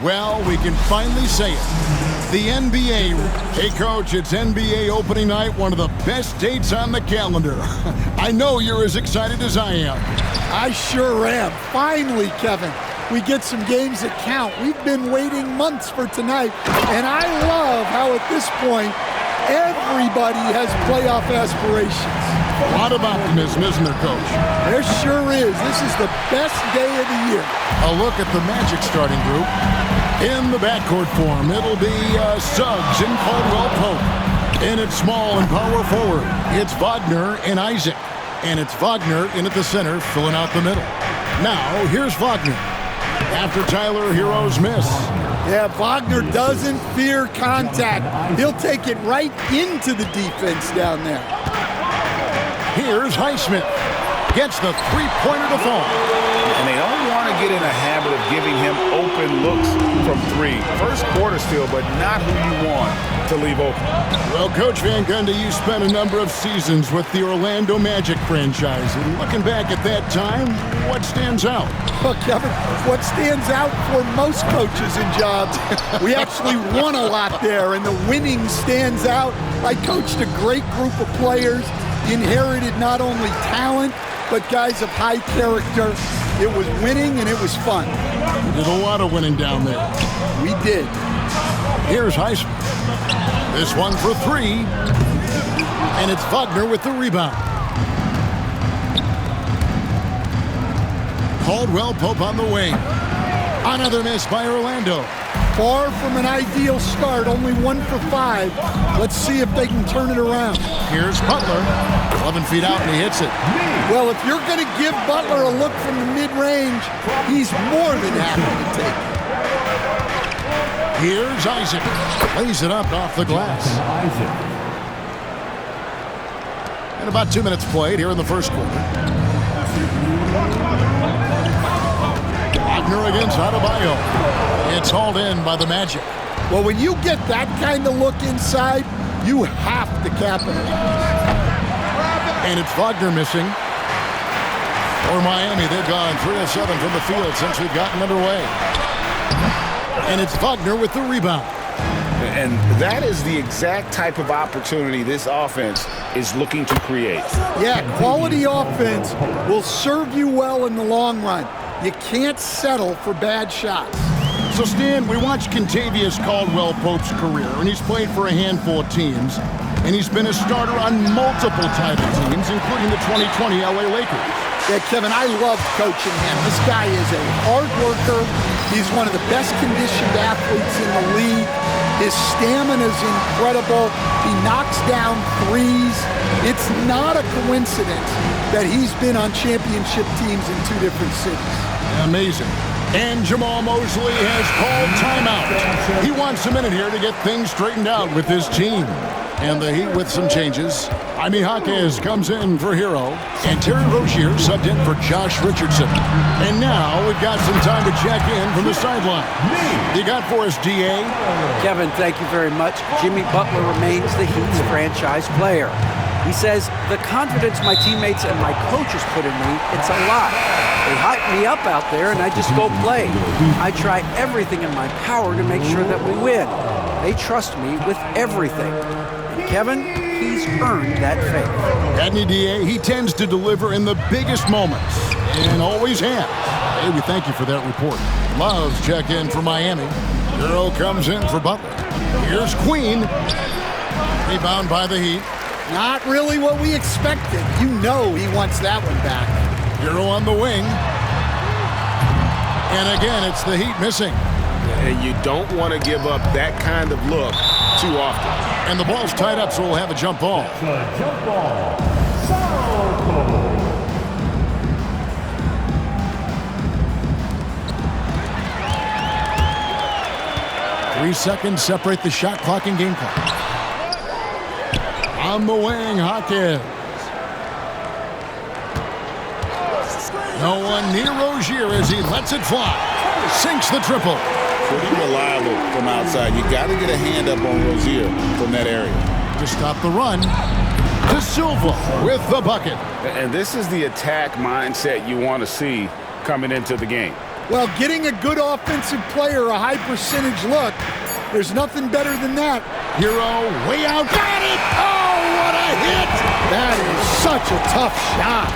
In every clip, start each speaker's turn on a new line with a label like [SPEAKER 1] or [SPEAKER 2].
[SPEAKER 1] Well, we can finally say it. The NBA. Hey, Coach, it's NBA opening night, one of the best dates on the calendar. I know you're as excited as I am.
[SPEAKER 2] I sure am. Finally, Kevin, we get some games that count. We've been waiting months for tonight, and I love how at this point, everybody has playoff aspirations.
[SPEAKER 1] A lot of optimism, isn't there, Coach?
[SPEAKER 2] There sure is. This is the best day of the year.
[SPEAKER 1] A look at the Magic starting group. In the backcourt form, it'll be Suggs and Caldwell Pope. In at small and power forward, it's Wagner and Isaac. And it's Wagner in at the center, filling out the middle. Now, here's Wagner. After Tyler Hero's miss.
[SPEAKER 2] Yeah, Wagner doesn't fear contact. He'll take it right into the defense down there.
[SPEAKER 1] Here's Highsmith. Gets the three-pointer to fall.
[SPEAKER 3] And they don't want to get in a habit of giving him open looks from three. First quarter still, but not who you want to leave open.
[SPEAKER 1] Well, Coach Van Gundy, you spent a number of seasons with the Orlando Magic franchise. And looking back at that time, what stands out?
[SPEAKER 2] Well, Kevin, what stands out for most coaches and jobs, we actually won a lot there, and the winning stands out. I coached a great group of players, inherited not only talent, but guys of high character. It was winning and it was fun.
[SPEAKER 1] We did a lot of winning down there.
[SPEAKER 2] We did.
[SPEAKER 1] Here's Highsmith. This one for three. And it's Wagner with the rebound. Caldwell Pope on the wing. Another miss by Orlando.
[SPEAKER 2] Far from an ideal start, only 1 for 5. Let's see if they can turn it around.
[SPEAKER 1] Here's Butler, 11 feet out, and he hits it.
[SPEAKER 2] Well, if you're going to give Butler a look from the mid-range, he's more than happy to take it.
[SPEAKER 1] Here's Isaac. Lays it up off the glass. And about 2 minutes played here in the first quarter. Wagner against Adebayo. It's hauled in by the Magic.
[SPEAKER 2] Well, when you get that kind of look inside, you have to capitalize.
[SPEAKER 1] And it's Wagner missing. For Miami, they've gone 3 of 7 from the field since we've gotten underway. And it's Wagner with the rebound.
[SPEAKER 3] And that is the exact type of opportunity this offense is looking to create.
[SPEAKER 2] Yeah, quality offense will serve you well in the long run. You can't settle for bad shots.
[SPEAKER 1] So, Stan, we watched Kentavious Caldwell Pope's career, and he's played for a handful of teams, and he's been a starter on multiple title teams, including the 2020 LA Lakers.
[SPEAKER 2] Yeah, Kevin, I love coaching him. This guy is a hard worker. He's one of the best conditioned athletes in the league. His stamina is incredible. He knocks down threes. It's not a coincidence that he's been on championship teams in 2 different cities.
[SPEAKER 1] Amazing. And Jamal Mosley has called timeout. He wants a minute here to get things straightened out with his team. And the Heat with some changes. Jaime Jaquez comes in for Hero. And Terry Rozier subbed in for Josh Richardson. And now we've got some time to check in from the sideline. You got for us, DA?
[SPEAKER 4] Kevin, thank you very much. Jimmy Butler remains the Heat's franchise player. He says, the confidence my teammates and my coaches put in me, it's a lot. They hype me up out there and I just go play. I try everything in my power to make sure that we win. They trust me with everything. And Kevin, he's earned that faith.
[SPEAKER 1] Hadn't he, DA? He tends to deliver in the biggest moments and always has. Hey, we thank you for that report. Love's check in for Miami. Hero comes in for Butler. Here's Queen. Rebound by the Heat.
[SPEAKER 2] Not really what we expected. You know he wants that one back.
[SPEAKER 1] Hero on the wing. And again, it's the Heat missing.
[SPEAKER 3] And you don't want to give up that kind of look too often.
[SPEAKER 1] And the ball's tied up, so we'll have a jump ball.
[SPEAKER 5] Jump ball.
[SPEAKER 1] 3 seconds separate the shot clock and game clock. On the wing, Hawkins. No one near Rozier as he lets it fly. Sinks the triple.
[SPEAKER 3] Pretty reliable from outside. You got to get a hand up on Rozier from that area.
[SPEAKER 1] To stop the run, to Silva with the bucket.
[SPEAKER 3] And this is the attack mindset you want to see coming into the game.
[SPEAKER 2] Well, getting a good offensive player a high percentage look, there's nothing better than that.
[SPEAKER 1] Hero way out. Got it! Oh, what a hit!
[SPEAKER 2] That is such a tough shot.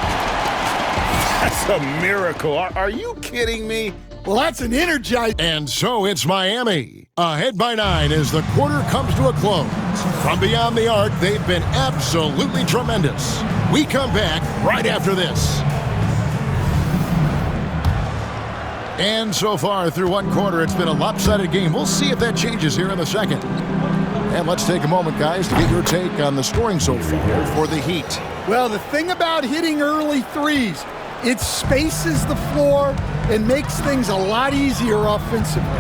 [SPEAKER 3] That's a miracle. Are you kidding me?
[SPEAKER 2] Well, that's an energized.
[SPEAKER 1] And so it's Miami, ahead by 9 as the quarter comes to a close. From beyond the arc, they've been absolutely tremendous. We come back right after this. And so far through one quarter, it's been a lopsided game. We'll see if that changes here in the second. And let's take a moment, guys, to get your take on the scoring so far for the Heat.
[SPEAKER 2] Well, the thing about hitting early threes, it spaces the floor and makes things a lot easier offensively.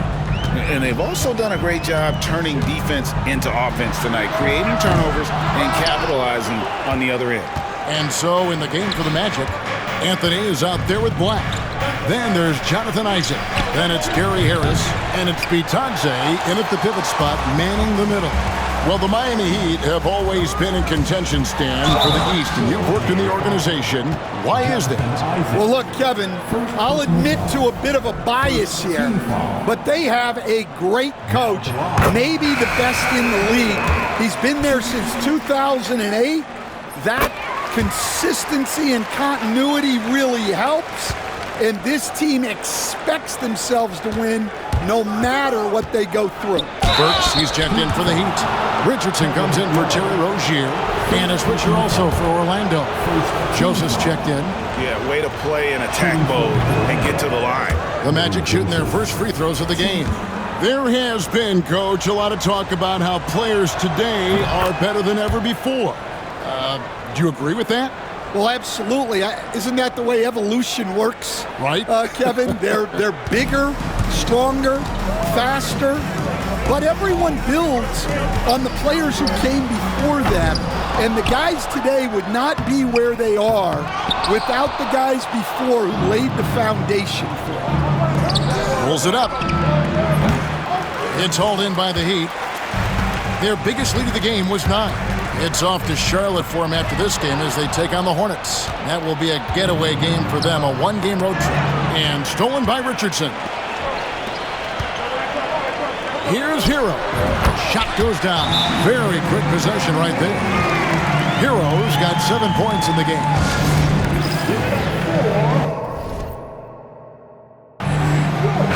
[SPEAKER 3] And they've also done a great job turning defense into offense tonight, creating turnovers and capitalizing on the other end.
[SPEAKER 1] And so in the game for the Magic, Anthony is out there with Black. Then there's Jonathan Isaac. Then it's Gary Harris. And it's Bitadze in at the pivot spot, manning the middle. Well, the Miami Heat have always been in contention, Stan, for the East, and you've worked in the organization. Why is that?
[SPEAKER 2] Well, look, Kevin, I'll admit to a bit of a bias here, but they have a great coach, maybe the best in the league. He's been there since 2008. That consistency and continuity really helps, and this team expects themselves to win no matter what they go through.
[SPEAKER 1] Burks, he's checked in for the Heat. Richardson comes in for Terry Rozier. And a switcher also for Orlando. Joseph's checked in.
[SPEAKER 3] Yeah, way to play in attack mode and get to the line.
[SPEAKER 1] The Magic shooting their first free throws of the game. There has been, Coach, a lot of talk about how players today are better than ever before. Do you agree with that?
[SPEAKER 2] Well, absolutely. Isn't that the way evolution works?
[SPEAKER 1] Right.
[SPEAKER 2] Kevin, they're bigger, stronger, faster, but everyone builds on the players who came before them, and the guys today would not be where they are without the guys before who laid the foundation for them.
[SPEAKER 1] Pulls it up. It's hauled in by the Heat. Their biggest lead of the game was 9. It's off to Charlotte for them after this game as they take on the Hornets. That will be a getaway game for them, a one-game road trip. And stolen by Richardson. Here's Hero. Shot goes down. Very quick possession right there. Hero's got 7 points in the game.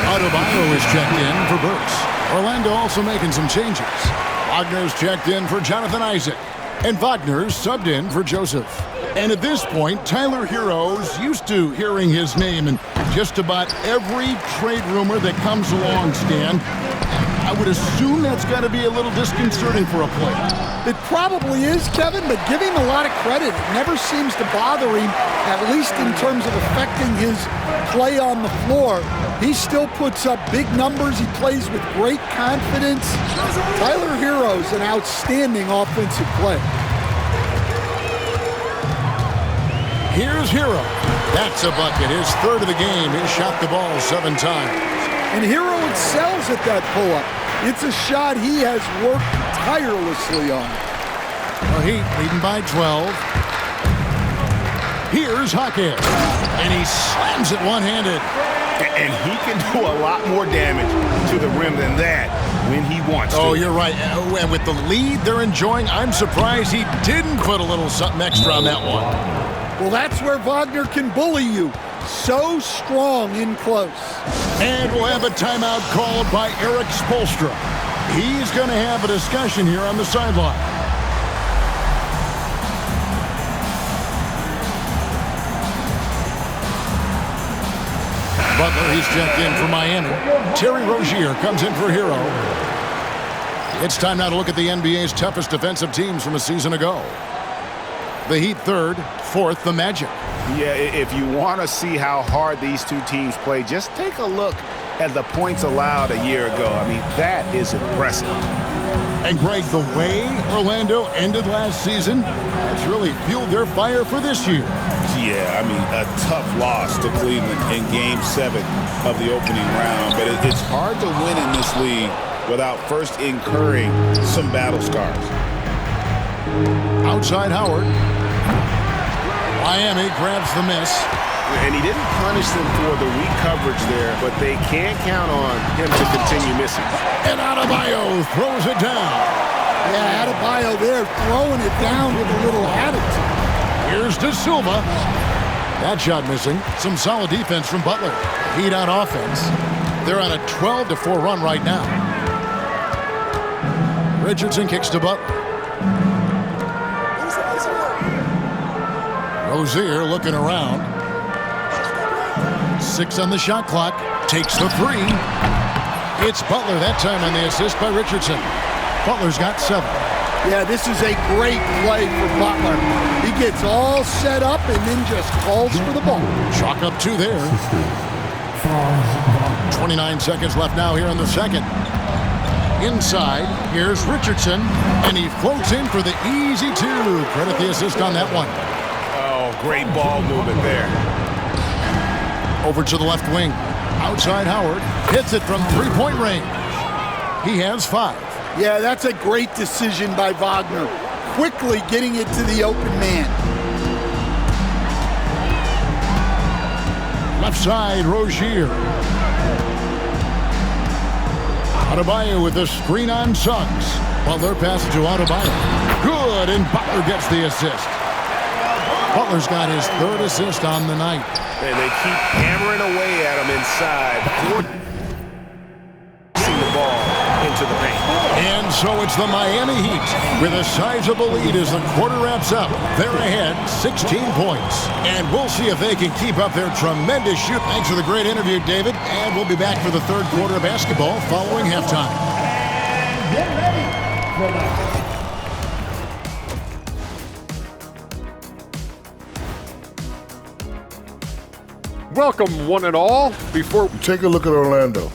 [SPEAKER 1] Adebayo is checked in for Burks. Orlando also making some changes. Wagner's checked in for Jonathan Isaac. And Wagner's subbed in for Joseph. And at this point, Tyler Hero's used to hearing his name in just about every trade rumor that comes along, Stan. I would assume that's got to be a little disconcerting for a player.
[SPEAKER 2] It probably is, Kevin, but give him a lot of credit. It never seems to bother him, at least in terms of affecting his play on the floor. He still puts up big numbers. He plays with great confidence. Tyler Hero's an outstanding offensive player.
[SPEAKER 1] Here's Hero. That's a bucket. His third of the game. He shot the ball 7 times.
[SPEAKER 2] And Hero excels at that pull-up. It's a shot he has worked tirelessly on.
[SPEAKER 1] The Heat leading by 12. Here's Hawkins. And he slams it one-handed.
[SPEAKER 3] And he can do a lot more damage to the rim than that when he wants to.
[SPEAKER 1] Oh, you're right. And with the lead they're enjoying, I'm surprised he didn't put a little something extra on that one.
[SPEAKER 2] Well, that's where Wagner can bully you. So strong in close.
[SPEAKER 1] And we'll have a timeout called by Eric Spoelstra. He's going to have a discussion here on the sideline. Butler, he's checked in for Miami. Terry Rozier comes in for Hero. It's time now to look at the NBA's toughest defensive teams from a season ago. The Heat third, fourth, the Magic.
[SPEAKER 3] Yeah, if you want to see how hard these two teams play, just take a look at the points allowed a year ago. I mean, that is impressive.
[SPEAKER 1] And Greg, the way Orlando ended last season, it's really fueled their fire for this year.
[SPEAKER 3] Yeah, I mean, a tough loss to Cleveland in Game 7 of the opening round. But it's hard to win in this league without first incurring some battle scars.
[SPEAKER 1] Outside Howard. Miami grabs the miss.
[SPEAKER 5] And he didn't punish them for the weak coverage there, but they can't count on him to continue missing.
[SPEAKER 1] And Adebayo throws it down.
[SPEAKER 2] Yeah, Adebayo there throwing it down with a little attitude.
[SPEAKER 1] Here's De Silva. That shot missing. Some solid defense from Butler. Heat on offense. They're on a 12-4 run right now. Richardson kicks to Butler. Rozier looking around. 6 on the shot clock. Takes the 3. It's Butler that time on the assist by Richardson. Butler's got 7.
[SPEAKER 2] Yeah, this is a great play for Butler. He gets all set up and then just calls for the ball.
[SPEAKER 1] Chalk up 2 there. 29 seconds left now here in the second. Inside, here's Richardson, and he floats in for the easy 2. Credit the assist on that one.
[SPEAKER 3] Oh, great ball movement there.
[SPEAKER 1] Over to the left wing. Outside Howard. Hits it from 3-point range. He has 5.
[SPEAKER 2] Yeah, that's a great decision by Wagner. Quickly getting it to the open man.
[SPEAKER 1] Left side, Rozier. Adebayo with a screen on Suggs. Butler passes to Adebayo. Good, and Butler gets the assist. Butler's got his 3rd assist on the night.
[SPEAKER 5] And they keep hammering away at him inside. See the ball into the paint.
[SPEAKER 1] And so it's the Miami Heat with a sizable lead as the quarter wraps up. They're ahead 16 points. And we'll see if they can keep up their tremendous shoot. Thanks for the great interview, David. And we'll be back for the 3rd quarter of basketball following halftime.
[SPEAKER 6] And get ready for the
[SPEAKER 7] Welcome, one and all. Before
[SPEAKER 8] take a look at Orlando.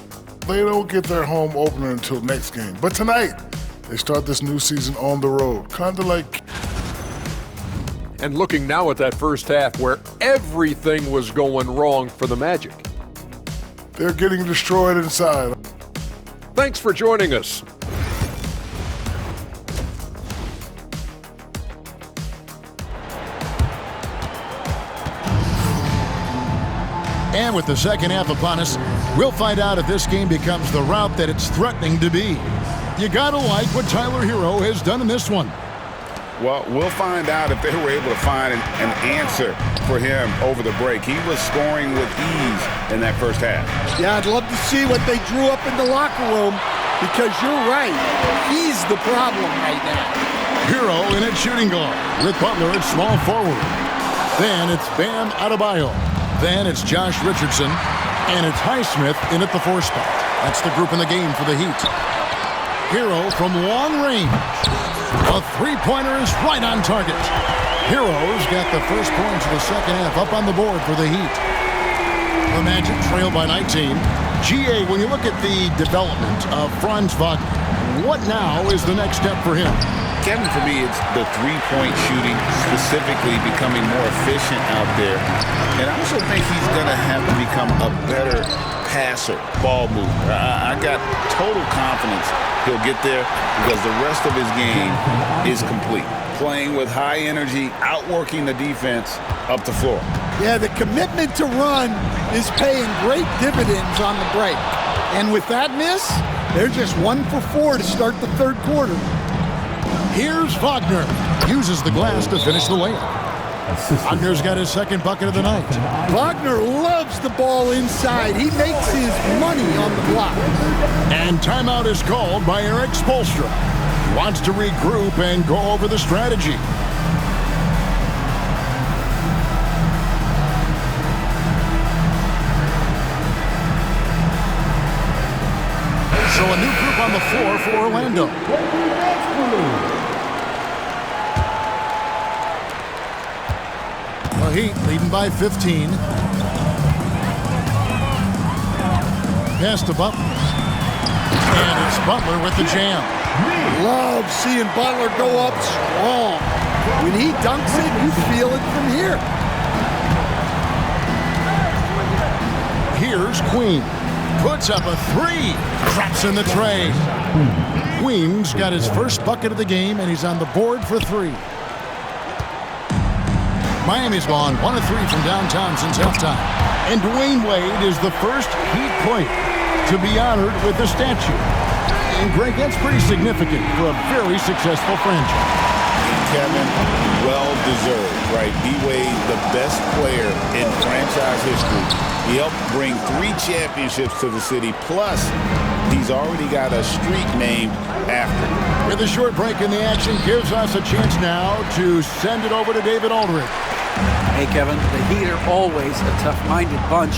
[SPEAKER 8] They don't get their home opener until next game. But tonight, they start this new season on the road. Kind of like...
[SPEAKER 7] And looking now at that first half where everything was going wrong for the Magic.
[SPEAKER 8] They're getting destroyed inside.
[SPEAKER 7] Thanks for joining us.
[SPEAKER 1] And with the second half upon us, we'll find out if this game becomes the route that it's threatening to be. You gotta like what Tyler Hero has done in this one.
[SPEAKER 3] Well, we'll find out if they were able to find an answer for him over the break. He was scoring with ease in that first half.
[SPEAKER 2] Yeah, I'd love to see what they drew up in the locker room because you're right. He's the problem right now.
[SPEAKER 1] Hero in at shooting guard with Butler at small forward. Then it's Bam Adebayo. Then it's Josh Richardson, and it's Highsmith in at the 4 spot. That's the group in the game for the Heat. Hero from long range. A 3-pointer is right on target. Hero's got the first points of the second half up on the board for the Heat. The Magic trail by 19. GA, when you look at the development of Franz Wagner, what now is the next step for him?
[SPEAKER 3] Kevin, for me, it's the 3-point shooting, specifically becoming more efficient out there. And I also think he's going to have to become a better passer, ball mover. I got total confidence he'll get there because the rest of his game is complete. Playing with high energy, outworking the defense up the floor.
[SPEAKER 2] Yeah, the commitment to run is paying great dividends on the break. And with that miss, they're just 1 for 4 to start the 3rd quarter.
[SPEAKER 1] Here's Wagner. Uses the glass to finish the layup. Wagner's got his 2nd bucket of the night.
[SPEAKER 2] Wagner loves the ball inside. He makes his money on the block.
[SPEAKER 1] And timeout is called by Eric Spoelstra. He wants to regroup and go over the strategy. So a new group on the floor for Orlando. The Heat leading by 15. Pass to Butler. And it's Butler with the jam.
[SPEAKER 2] Love seeing Butler go up strong. When he dunks it, you feel it from here.
[SPEAKER 1] Here's Queen. Puts up a 3. Drops in the tray. Queen's got his first bucket of the game, and he's on the board for 3. Miami's gone 1 of 3 from downtown since halftime. And Dwayne Wade is the first Heat player to be honored with a statue. And Greg, that's pretty significant for a very successful franchise.
[SPEAKER 3] Kevin, well-deserved, right? D-Wade, the best player in franchise history. He helped bring 3 championships to the city, plus he's already got a street named after him.
[SPEAKER 1] With a short break in the action, gives us a chance now to send it over to David Aldridge.
[SPEAKER 4] Hey, Kevin, the Heat are always a tough-minded bunch.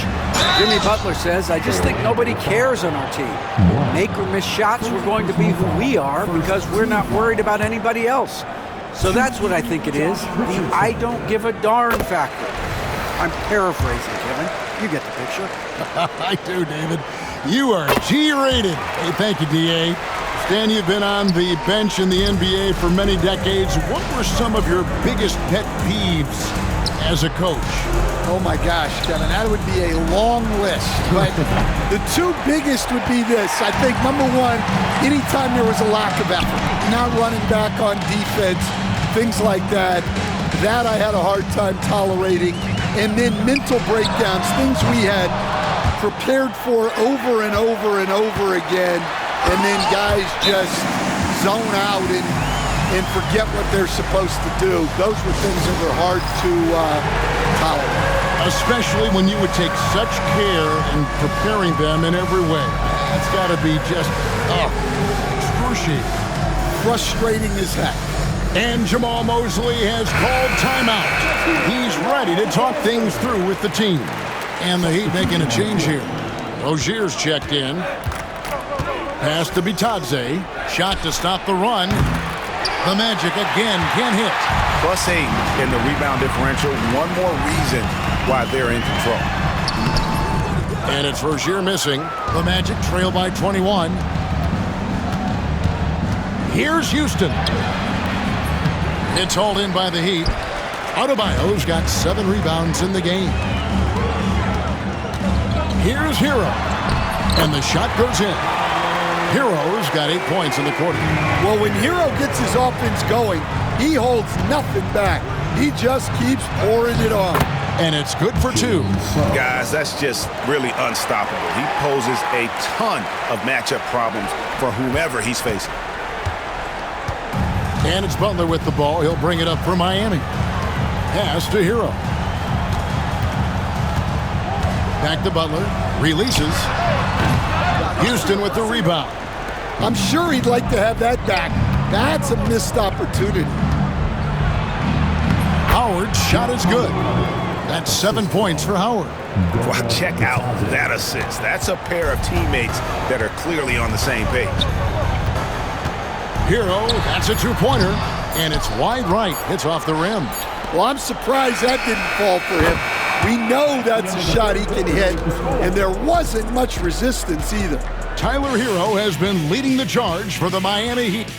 [SPEAKER 4] Jimmy Butler says, I just think nobody cares on our team. Make or miss shots, we're going to be who we are because we're not worried about anybody else. So that's what I think it is, the I don't give a darn factor. I'm paraphrasing, Kevin. You get the picture.
[SPEAKER 1] I do, David. You are G-rated. Hey, thank you, D.A. Stan, you've been on the bench in the NBA for many decades. What were some of your biggest pet peeves as a coach?
[SPEAKER 2] Oh my gosh, Kevin, that would be a long list. But the 2 biggest would be this. I think number 1, anytime there was a lack of effort, not running back on defense, things like that, that I had a hard time tolerating. And then mental breakdowns, things we had prepared for over and over and over again, and then guys just zone out and forget what they're supposed to do. Those were things that were hard to tolerate.
[SPEAKER 1] Especially when you would take such care in preparing them in every way. That's got to be just excruciating.
[SPEAKER 2] Frustrating as heck.
[SPEAKER 1] And Jamal Mosley has called timeout. He's ready to talk things through with the team. And the Heat making a change here. Rozier's checked in. Pass to Bitadze. Shot to stop the run. The Magic again can't hit.
[SPEAKER 5] +8 in the rebound differential. One more reason why they're in control.
[SPEAKER 1] And it's Rozier missing. The Magic trail by 21. Here's Houston. It's hauled in by the Heat. Adebayo's got 7 rebounds in the game. Here's Hero. And the shot goes in. Hero's got 8 points in the quarter.
[SPEAKER 2] Well, when Hero gets his offense going, he holds nothing back. He just keeps pouring it on.
[SPEAKER 1] And it's good for 2.
[SPEAKER 5] Guys, that's just really unstoppable. He poses a ton of matchup problems for whomever he's facing.
[SPEAKER 1] And it's Butler with the ball. He'll bring it up for Miami. Pass to Hero. Back to Butler. Releases. Houston with the rebound.
[SPEAKER 2] I'm sure he'd like to have that back. That's a missed opportunity.
[SPEAKER 1] Howard's shot is good. That's 7 points for Howard.
[SPEAKER 5] Well, check out that assist. That's a pair of teammates that are clearly on the same page.
[SPEAKER 1] Hero, that's a 2-pointer. And it's wide right. Hits off the rim.
[SPEAKER 2] Well, I'm surprised that didn't fall for him. We know that's a shot he can hit, and there wasn't much resistance either.
[SPEAKER 1] Tyler Hero has been leading the charge for the Miami Heat.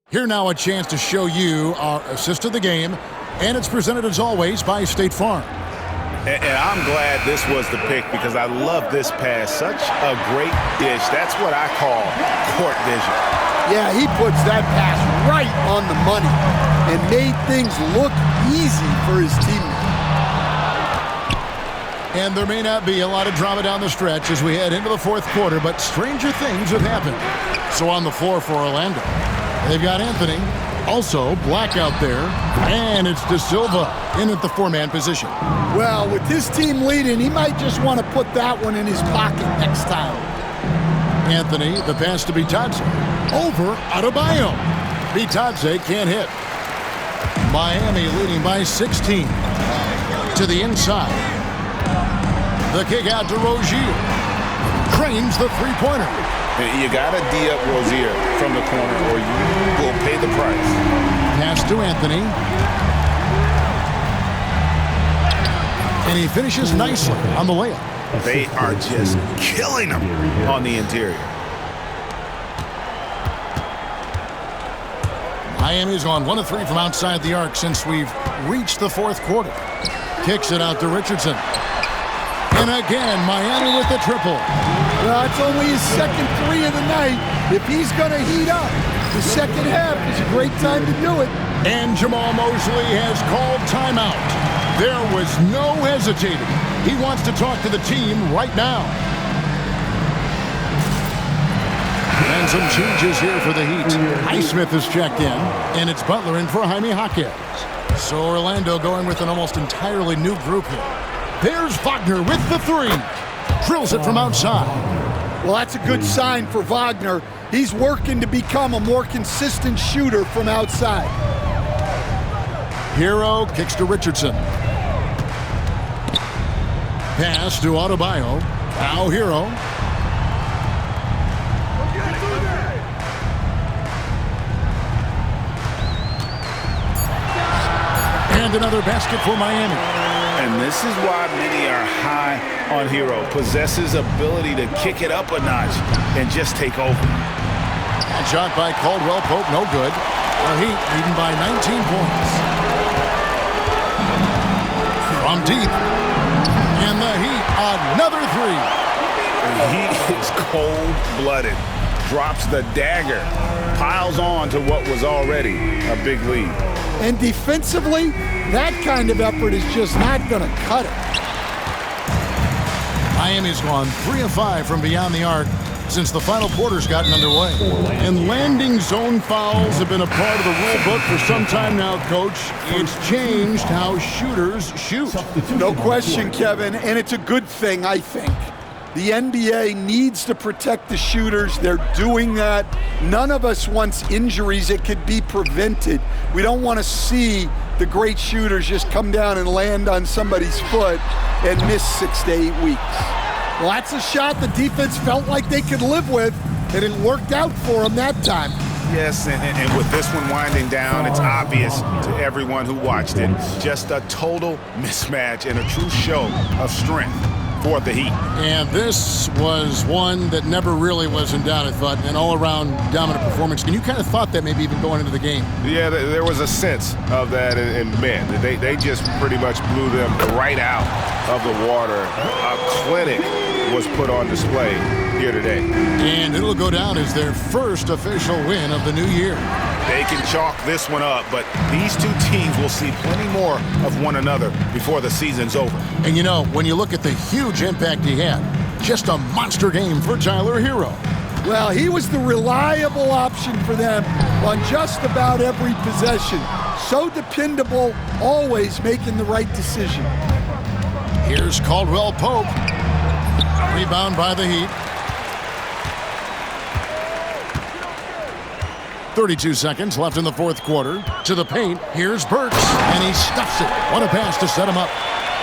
[SPEAKER 1] Here now a chance to show you our assist of the game, and it's presented as always by State Farm.
[SPEAKER 5] And I'm glad this was the pick because I love this pass. Such a great dish. That's what I call court vision.
[SPEAKER 2] Yeah, he puts that pass right on the money and made things look easy for his teammates.
[SPEAKER 1] And there may not be a lot of drama down the stretch as we head into the 4th quarter, but stranger things have happened. So on the floor for Orlando, they've got Anthony, also Black out there, and it's De Silva in at the 4-man position.
[SPEAKER 2] Well, with his team leading, he might just want to put that one in his pocket next time.
[SPEAKER 1] Anthony, the pass to Bitadze. Over Adebayo. Bitadze can't hit. Miami leading by 16. To the inside. The kick out to Rozier. Cranes the 3-pointer.
[SPEAKER 3] You got to D-up Rozier from the corner or you will pay the price.
[SPEAKER 1] Pass to Anthony. And he finishes nicely on the layup.
[SPEAKER 5] They are just killing them on the interior.
[SPEAKER 1] Miami's gone 1 of 3 from outside the arc since we've reached the 4th quarter. Kicks it out to Richardson. And again, Miami with the triple.
[SPEAKER 2] Well, it's only his 2nd 3 of the night. If he's going to heat up, the second half is a great time to do it.
[SPEAKER 1] And Jamal Mosley has called timeout. There was no hesitating. He wants to talk to the team right now. And some changes here for the Heat. Highsmith is checked in, and it's Butler in for Jaime Jaquez. So Orlando going with an almost entirely new group here. There's Wagner with the three. Drills it from outside.
[SPEAKER 2] Well, that's a good sign for Wagner. He's working to become a more consistent shooter from outside.
[SPEAKER 1] Hero kicks to Richardson. Pass to Adebayo. Now Hero. And another basket for Miami.
[SPEAKER 5] And this is why many are high on Hero. Possesses ability to kick it up a notch and just take over.
[SPEAKER 1] And shot by Caldwell Pope, no good. The Heat leading by 19 points. From deep. And the Heat, another three.
[SPEAKER 5] He is cold-blooded. Drops the dagger. Piles on to what was already a big lead.
[SPEAKER 2] And defensively, that kind of effort is just not going to cut it.
[SPEAKER 1] Miami's gone 3 of 5 from beyond the arc since the final quarter's gotten underway. And landing zone fouls have been a part of the rule book for some time now, Coach. It's changed how shooters shoot.
[SPEAKER 2] No question, Kevin, and it's a good thing, I think. The NBA needs to protect the shooters. They're doing that. None of us wants injuries that could be prevented. We don't want to see the great shooters just come down and land on somebody's foot and miss 6 to 8 weeks. Well, that's a shot the defense felt like they could live with, and it worked out for them that time.
[SPEAKER 5] Yes, and with this one winding down, it's obvious to everyone who watched it. Just a total mismatch and a true show of strength for the Heat.
[SPEAKER 1] And this was one that never really was in doubt, I thought, an all-around dominant performance. And you kind of thought that maybe even going into the game.
[SPEAKER 5] Yeah, there was a sense of that in men. They just pretty much blew them right out of the water. A clinic was put on display here today.
[SPEAKER 1] And it'll go down as their first official win of the new year.
[SPEAKER 5] They can chalk this one up, but these two teams will see plenty more of one another before the season's over.
[SPEAKER 1] And you know, when you look at the huge impact he had, just a monster game for Tyler Hero.
[SPEAKER 2] Well, he was the reliable option for them on just about every possession. So dependable, always making the right decision.
[SPEAKER 1] Here's Caldwell Pope. Rebound by the Heat. 32 seconds left in the fourth quarter. To the paint, here's Burks, and he stuffs it. What a pass to set him up.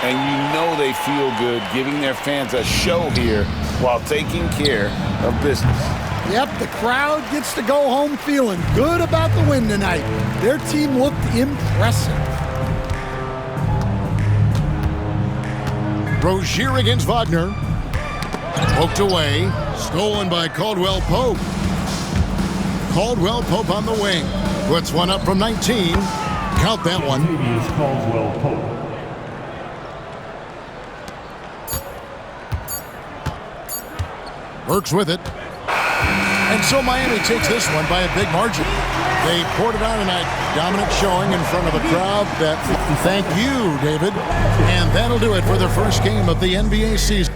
[SPEAKER 3] And you know they feel good giving their fans a show here while taking care of business.
[SPEAKER 2] Yep, the crowd gets to go home feeling good about the win tonight. Their team looked impressive.
[SPEAKER 1] Rozier against Wagner. Poked away. Stolen by Caldwell Pope. Caldwell Pope on the wing. Puts one up from 19. Count that one.
[SPEAKER 6] Caldwell Pope.
[SPEAKER 1] Burks with it. And so Miami takes this one by a big margin. They poured it on tonight. Dominant showing in front of a crowd that, thank you, David. And that'll do it for the first game of the NBA season.